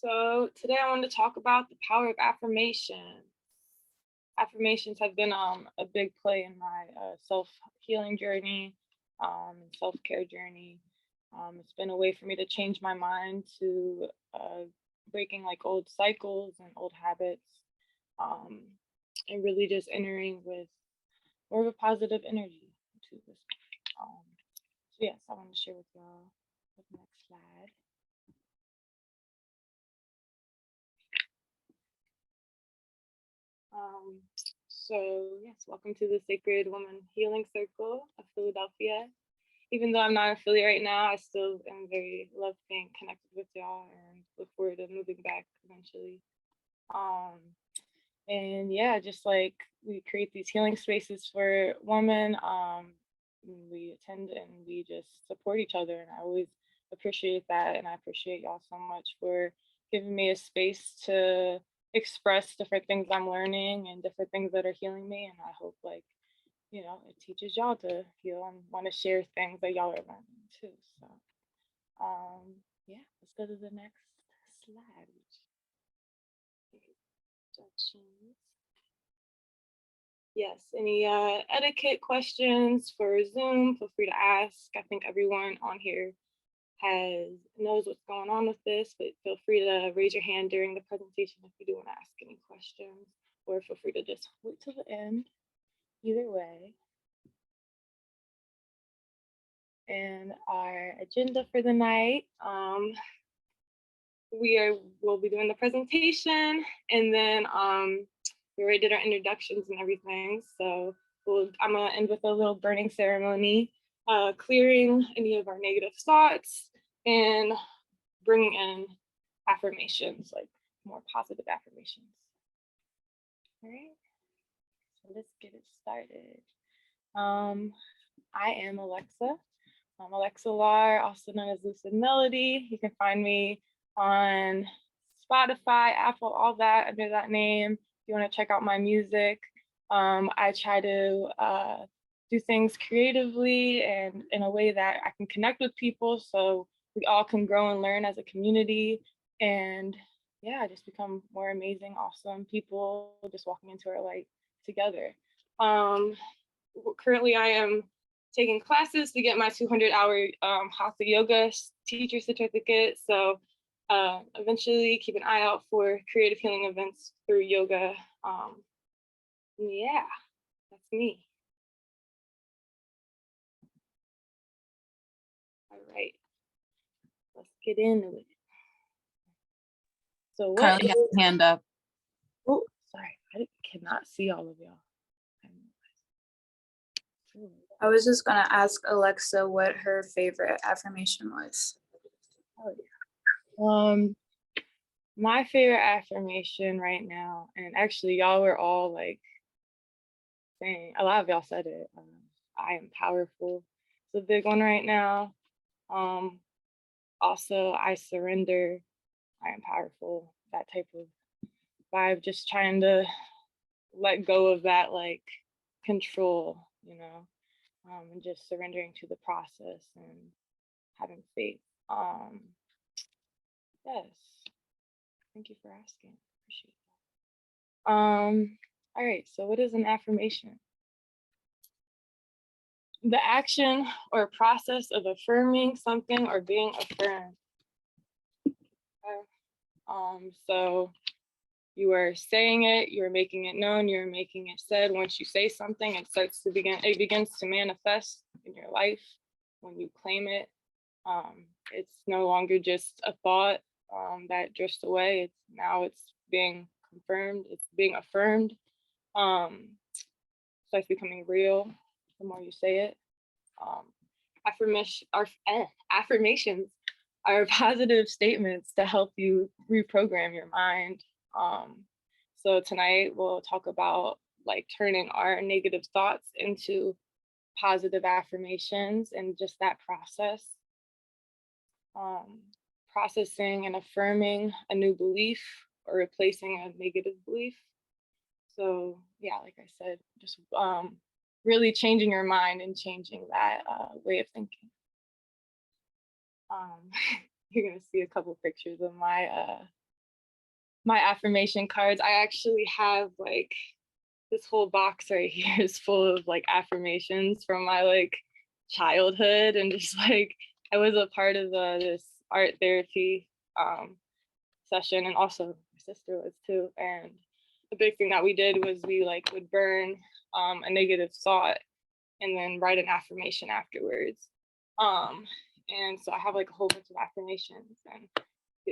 So today I wanted to talk about the power of affirmation. Affirmations have been a big play in my self-healing journey, and self-care journey. It's been a way for me to change my mind to breaking like old cycles and old habits, um, and really just entering with more of a positive energy to this. Um, so yes, I want to share with y'all with the next slide. Um, so yes, welcome to the Sacred Woman Healing Circle of Philadelphia. Even though I'm not an affiliate right now, I still am very love being connected with y'all and look forward to moving back eventually. Um, and yeah, just like we create these healing spaces for women, we attend and we just support each other, and I always appreciate that, and I appreciate y'all so much for giving me a space to express different things I'm learning and different things that are healing me, and I hope like it teaches y'all to heal and want to share things that y'all are learning too. So yeah, let's go to the next slide, which I think is introductions. Yes, any etiquette questions for Zoom, feel free to ask. I think everyone on here knows what's going on with this, but feel free to raise your hand during the presentation if you do want to ask any questions, or feel free to just wait till the end. Either way. And our agenda for the night, we'll be doing the presentation, and then we already did our introductions and everything. So I'm gonna end with a little burning ceremony, clearing any of our negative thoughts and bringing in affirmations, like more positive affirmations. All right, so let's get it started. I am Alexa. I'm Alexa Lahr, also known as Lucid Melody. You can find me on Spotify, Apple, all that under that name. If you want to check out my music, I try to do things creatively and in a way that I can connect with people so we all can grow and learn as a community. And yeah, just become more amazing, awesome people just walking into our light together. Currently, I am taking classes to get my 200-hour Hatha Yoga teacher certificate. So eventually keep an eye out for creative healing events through yoga. Yeah, that's me. All right, let's get into it. So Carly has a hand up. Oh, sorry, I cannot see all of y'all. I was just gonna ask Alexa what her favorite affirmation was. Oh, yeah. My favorite affirmation right now, and actually y'all were all like saying, a lot of y'all said it, I am powerful. It's a big one right now. Also, I surrender, I am powerful, that type of vibe, just trying to let go of that like control, and just surrendering to the process and having faith. Yes, thank you for asking, appreciate that. All right, so what is an affirmation? The action or process of affirming something or being affirmed. So you are saying it, you're making it known, you're making it said. Once you say something, it begins to manifest in your life when you claim it. It's no longer just a thought that drifts away. It's being confirmed, it's being affirmed. So it's becoming real the more you say it. Affirmations are positive statements to help you reprogram your mind. So tonight we'll talk about like turning our negative thoughts into positive affirmations and just that process. Processing and affirming a new belief or replacing a negative belief. So yeah, like I said, just really changing your mind and changing that way of thinking. You're gonna see a couple pictures of my my affirmation cards. I actually have like this whole box right here is full of like affirmations from my like childhood, and just like I was a part of this art therapy session, and also my sister was too. And the big thing that we did was we like would burn a negative thought and then write an affirmation afterwards. And so I have like a whole bunch of affirmations, and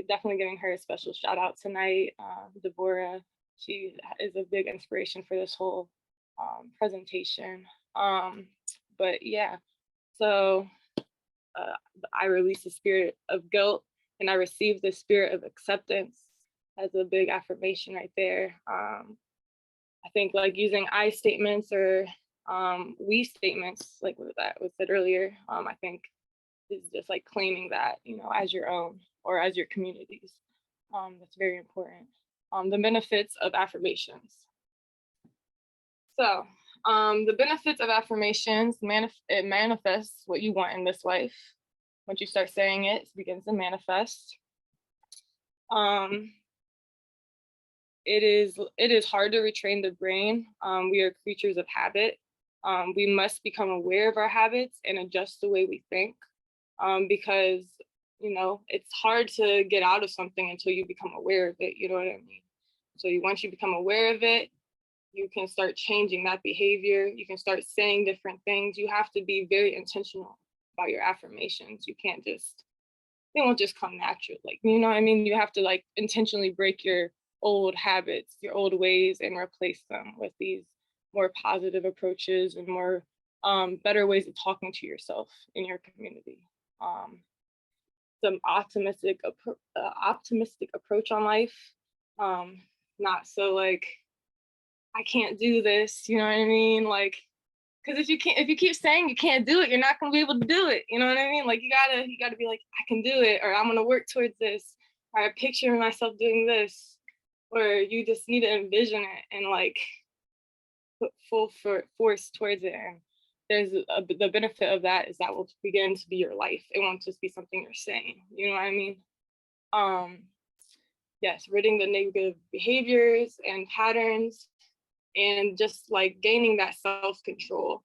definitely giving her a special shout out tonight. Deborah, she is a big inspiration for this whole presentation. But yeah, so I release the spirit of guilt, and I receive the spirit of acceptance as a big affirmation right there. I think like using I statements or we statements, like what that was said earlier, I think is just like claiming that, you know, as your own or as your communities. That's very important. The benefits of affirmations. So the benefits of affirmations, it manifests what you want in this life. Once you start saying it, it begins to manifest. It is hard to retrain the brain. We are creatures of habit. We must become aware of our habits and adjust the way we think, because you know it's hard to get out of something until you become aware of it. You know what I mean? So once you become aware of it, you can start changing that behavior. You can start saying different things. You have to be very intentional about your affirmations. You can't just, they won't just come natural. Like, you know what I mean? You have to like intentionally break your old habits, your old ways, and replace them with these more positive approaches and more better ways of talking to yourself in your community. Some optimistic approach on life. Not so like, I can't do this, you know what I mean? Like, because if you keep saying you can't do it, you're not gonna be able to do it. You know what I mean? Like you gotta be like, I can do it, or I'm gonna work towards this, or I picture myself doing this, or you just need to envision it and like put full force towards it. And there's the benefit of that is that will begin to be your life. It won't just be something you're saying. You know what I mean? Yes, ridding the negative behaviors and patterns, and just like gaining that self-control.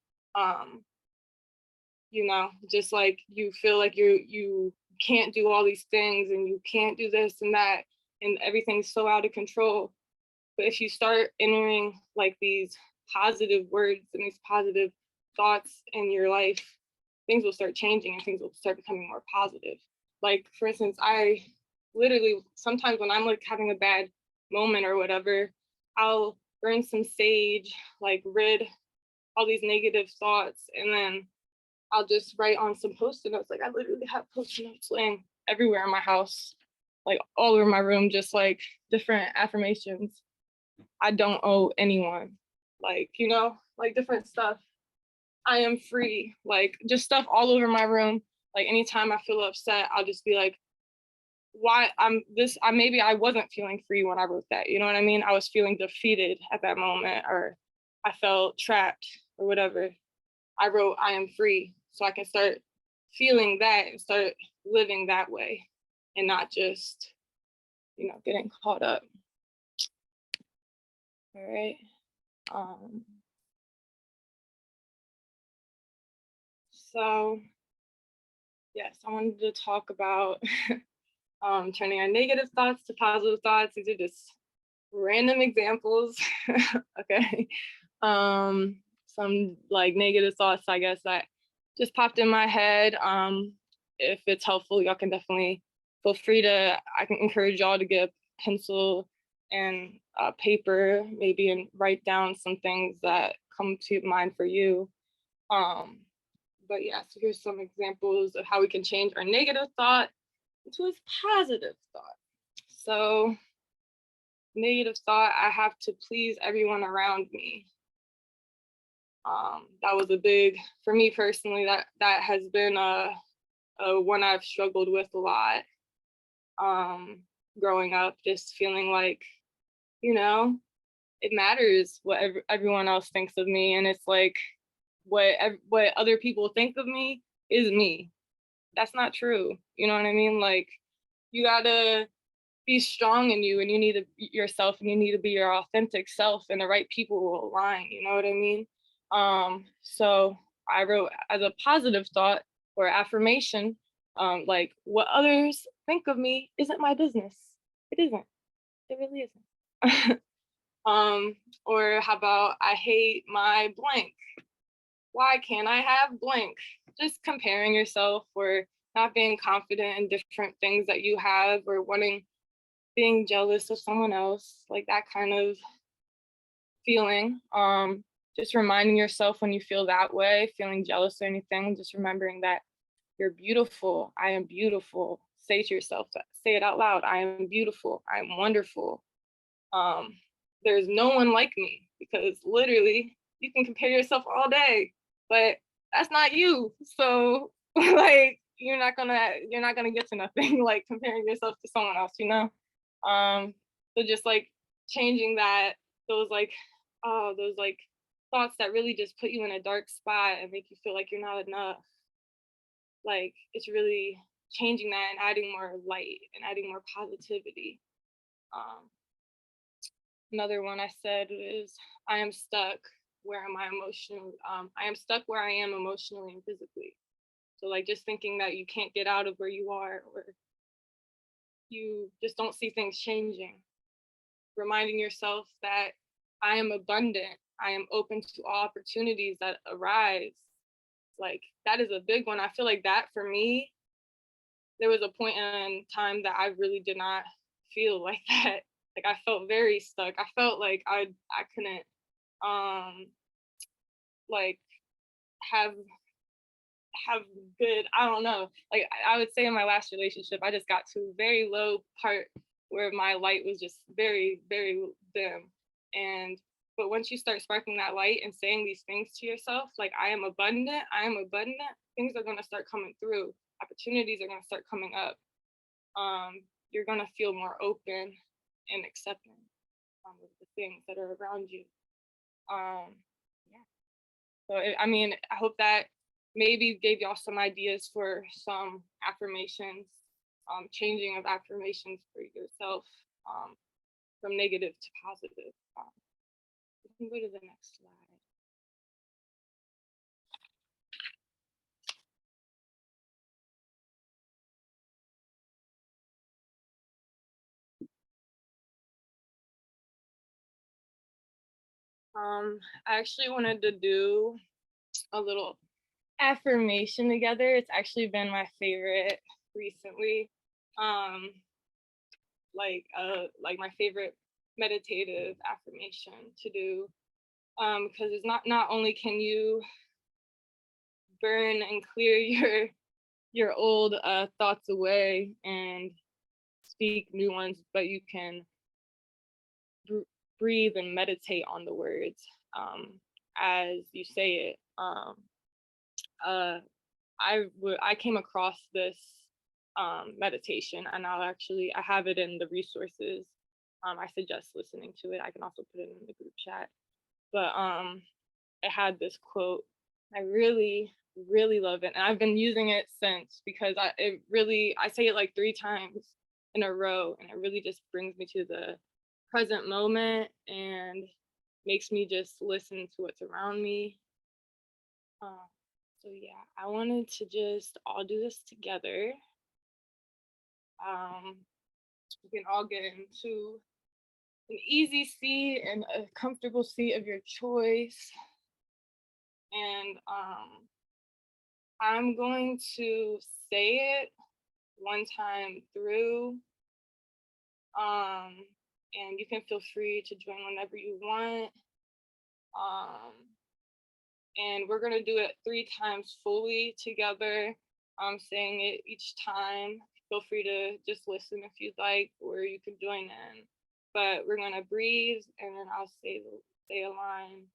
You know, just like you feel like you can't do all these things and you can't do this and that, and everything's so out of control. But if you start entering like these positive words and these positive thoughts in your life, things will start changing and things will start becoming more positive. Like for instance, I literally sometimes when I'm like having a bad moment or whatever, I'll burn some sage, like rid all these negative thoughts, and then I'll just write on some post-it notes. Like I literally have post-it notes laying everywhere in my house, like all over my room, just like different affirmations. I don't owe anyone, like, you know, like different stuff. I am free, like just stuff all over my room. Like anytime I feel upset, I'll just be like, why maybe I wasn't feeling free when I wrote that. You know what I mean? I was feeling defeated at that moment, or I felt trapped or whatever. I wrote, I am free. So I can start feeling that and start living that way and not just, you know, getting caught up. All right. So yes, I wanted to talk about turning our negative thoughts to positive thoughts. These are just random examples. Okay. Some like negative thoughts, I guess, that just popped in my head. If it's helpful, y'all can definitely feel free to, I can encourage y'all to get a pencil and paper maybe and write down some things that come to mind for you. But yeah, so here's some examples of how we can change our negative thought into a positive thought. So negative thought, I have to please everyone around me. That was a big, for me personally, that has been a one I've struggled with a lot. Growing up, just feeling like, you know, it matters what everyone else thinks of me, and it's like what other people think of me is me. That's not true. You know what I mean? Like you gotta be strong in you, and you need to be yourself, and you need to be your authentic self, and the right people will align, you know what I mean? So I wrote as a positive thought or affirmation, like, what others think of me isn't my business. It isn't. It really isn't. Or how about, I hate my blank. Why can't I have blank? Just comparing yourself or not being confident in different things that you have, or being jealous of someone else, like that kind of feeling. Just reminding yourself when you feel that way, feeling jealous or anything, just remembering that you're beautiful. I am beautiful. Say to yourself that, say it out loud. I am beautiful. I am wonderful. Um, there's no one like me, because literally you can compare yourself all day, but that's not you. So like you're not gonna get to nothing like comparing yourself to someone else, you know? So just like changing that, those like, oh, those like thoughts that really just put you in a dark spot and make you feel like you're not enough. Like it's really changing that and adding more light and adding more positivity. Um, Another one I said is, I am stuck. Where am I emotionally? I am stuck where I am emotionally and physically. So like just thinking that you can't get out of where you are, or you just don't see things changing. Reminding yourself that I am abundant. I am open to all opportunities that arise. Like that is a big one. I feel like that for me, there was a point in time that I really did not feel like that. Like I felt very stuck. I felt like I couldn't um like have have good, I don't know, like I would say in my last relationship I just got to a very low part where my light was just very, very dim. And but once you start sparking that light and saying these things to yourself, like I am abundant, things are going to start coming through, opportunities are going to start coming up. You're going to feel more open and accepting of the things that are around you. um yeah. So, I mean, I hope that maybe gave y'all some ideas for some affirmations, changing of affirmations for yourself, um, from negative to positive. We can go to the next slide. I actually wanted to do a little affirmation together. It's actually been my favorite recently. Um, like my favorite meditative affirmation to do, because it's not only can you burn and clear your old thoughts away and speak new ones, but you can breathe and meditate on the words, as you say it. Uh, I came across this meditation, and I have it in the resources. I suggest listening to it. I can also put it in the group chat. But it had this quote. I really, really love it, and I've been using it since, because I say it like 3 times in a row, and it really just brings me to the present moment and makes me just listen to what's around me. Uh, so yeah, I wanted to just all do this together. Um, we can all get into an easy seat and a comfortable seat of your choice, and I'm going to say it one time through, um, and you can feel free to join whenever you want. Um, and we're gonna do it 3 times fully together. Saying it each time. Feel free to just listen if you'd like, or you can join in. But we're gonna breathe, and then I'll say a line,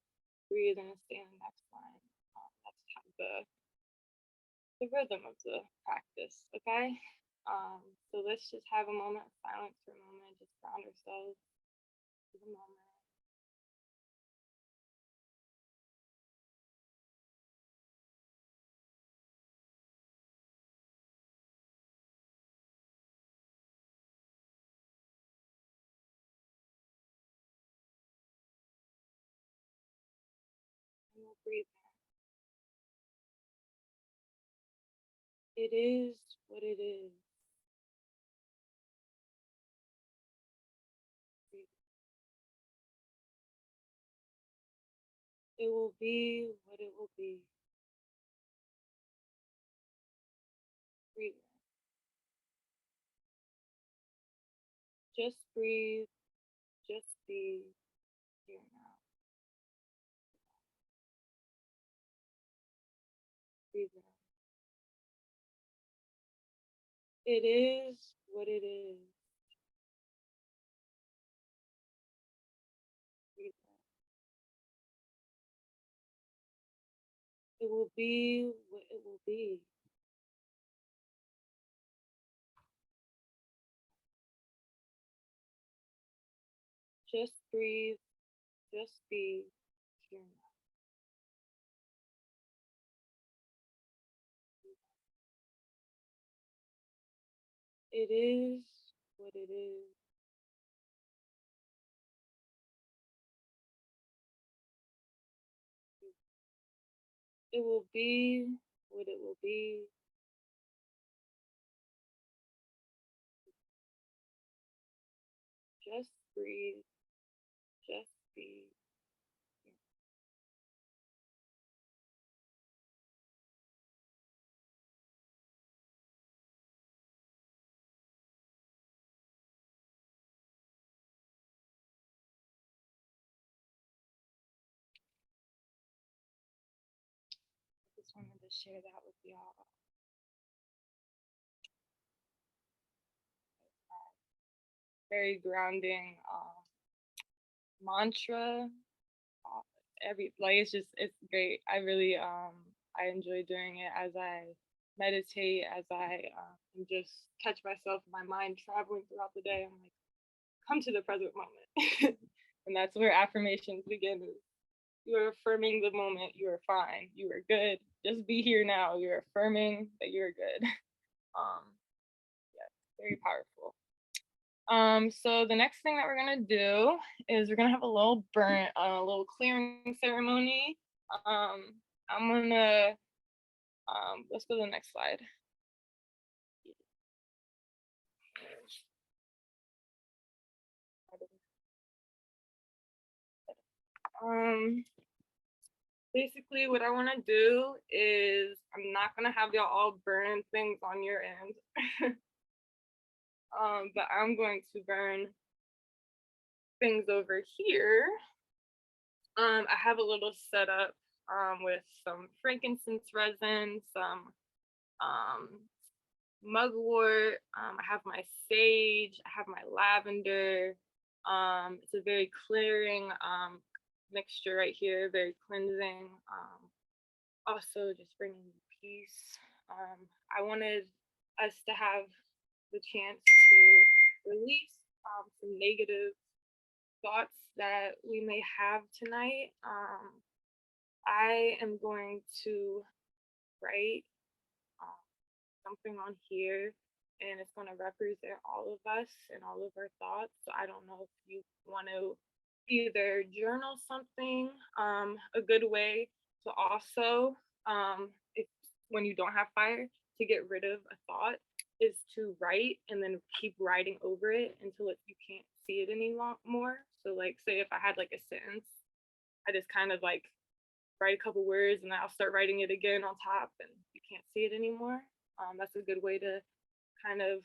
breathe, and say the next line. That's how the rhythm of the practice, okay? So let's just have a moment of silence for a moment, just ground ourselves to the moment. And we'll breathe in. It is what it is. Breathe. It will be what it will be. Breathe. Just breathe. Just be here now. Breathe in. It is what it is. Breathe in. It will be what it will be. Just breathe. Just be here now. It is what it is. It will be what it will be. Just breathe. Just be. I just wanted to share that with y'all. Very grounding mantra. It's great. I really I enjoy doing it as I meditate, as I just catch myself, my mind traveling throughout the day. I'm like, come to the present moment. And that's where affirmations begin. You are affirming the moment. You are fine. You are good. Just be here now. You're affirming that you're good. Yeah, very powerful. So the next thing that we're gonna do is we're gonna have a little a little clearing ceremony. I'm gonna let's go to the next slide. Basically what I want to do is I'm not gonna have y'all all burn things on your end. But I'm going to burn things over here. I have a little setup with some frankincense resin, some mugwort. I have my sage. I have my lavender. It's a very clearing mixture right here, very cleansing. Also, just bringing peace. I wanted us to have the chance to release some negative thoughts that we may have tonight. I am going to write something on here, and it's going to represent all of us and all of our thoughts. So I don't know if you want to either journal something. A good way to also, if when you don't have fire, to get rid of a thought is to write and then keep writing over it until you can't see it anymore. So like, say if I had like a sentence, I just kind of like write a couple words and then I'll start writing it again on top and you can't see it anymore. That's a good way to kind of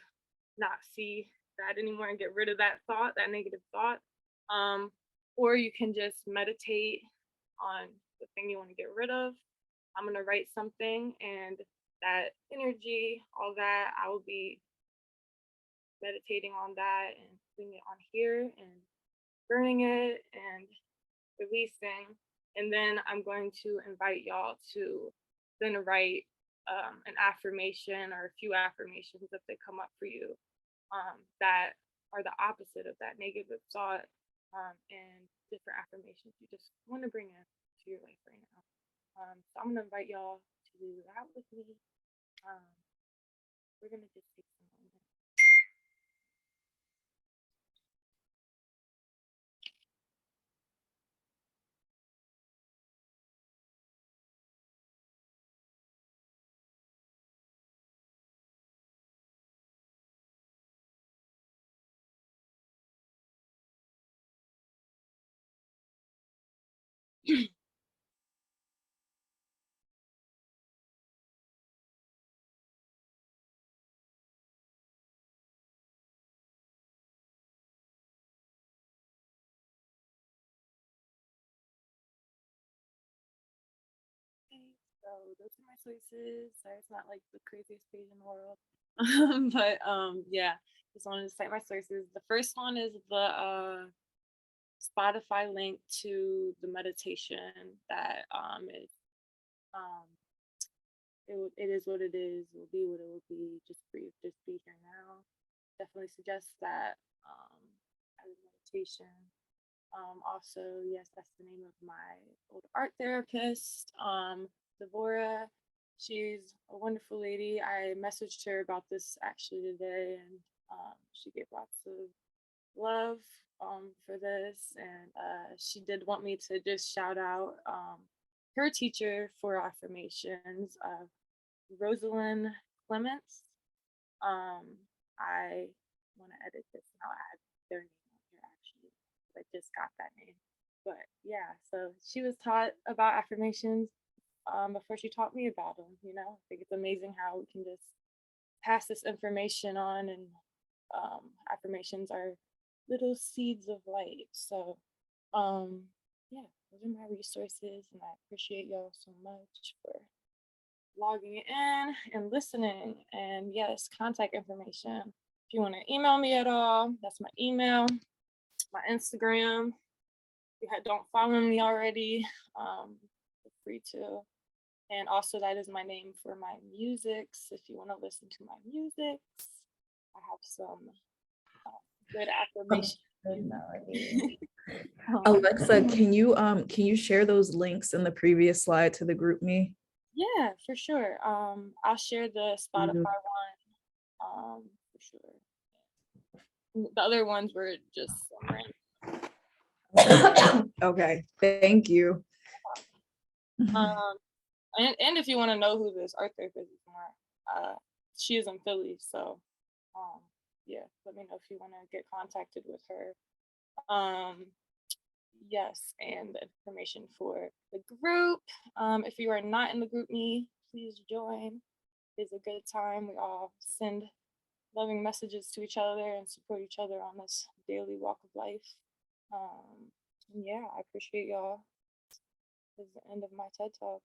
not see that anymore and get rid of that thought, that negative thought. Or you can just meditate on the thing you want to get rid of. I'm going to write something, and that energy, all that, I will be meditating on that and putting it on here and burning it and releasing. And then I'm going to invite y'all to then write an affirmation or a few affirmations if they come up for you that are the opposite of that negative thought, and different affirmations you just want to bring into your life right now. So I'm going to invite y'all to do that with me. We're going to just take some moments. So those are my choices. Sorry, it's not like the craziest page in the world. But yeah, just wanted to cite my sources. The first one is the Spotify link to the meditation that is um it is what it is, will be what it will be, just breathe, just be here now. Definitely suggest that as a meditation. Also, yes, that's the name of my old art therapist, Devora. She's a wonderful lady. I messaged her about this actually today, and she gave lots of love for this. And she did want me to just shout out her teacher for affirmations, Rosalind Clements. I want to edit this and I'll add their name on here actually. I just got that name. But yeah, so she was taught about affirmations before she taught me about them. I think it's amazing how we can just pass this information on, and affirmations are little seeds of light. So yeah, those are my resources, and I appreciate y'all so much for logging in and listening. And yes, contact information. If you want to email me at all, that's my email, my Instagram. If you don't follow me already, feel free to. And also, that is my name for my musics. If you want to listen to my music, I have some good affirmation. Alexa, can you share those links in the previous slide to the group me? Yeah, for sure. I'll share the Spotify one. For sure. The other ones were just some random. Okay, thank you. And if you want to know who this art therapist is more, she is in Philly, so yeah, let me know if you want to get contacted with her. Yes, and the information for the group. If you are not in the group me, please join. It's a good time. We all send loving messages to each other and support each other on this daily walk of life. And yeah, I appreciate y'all. This is the end of my TED Talk.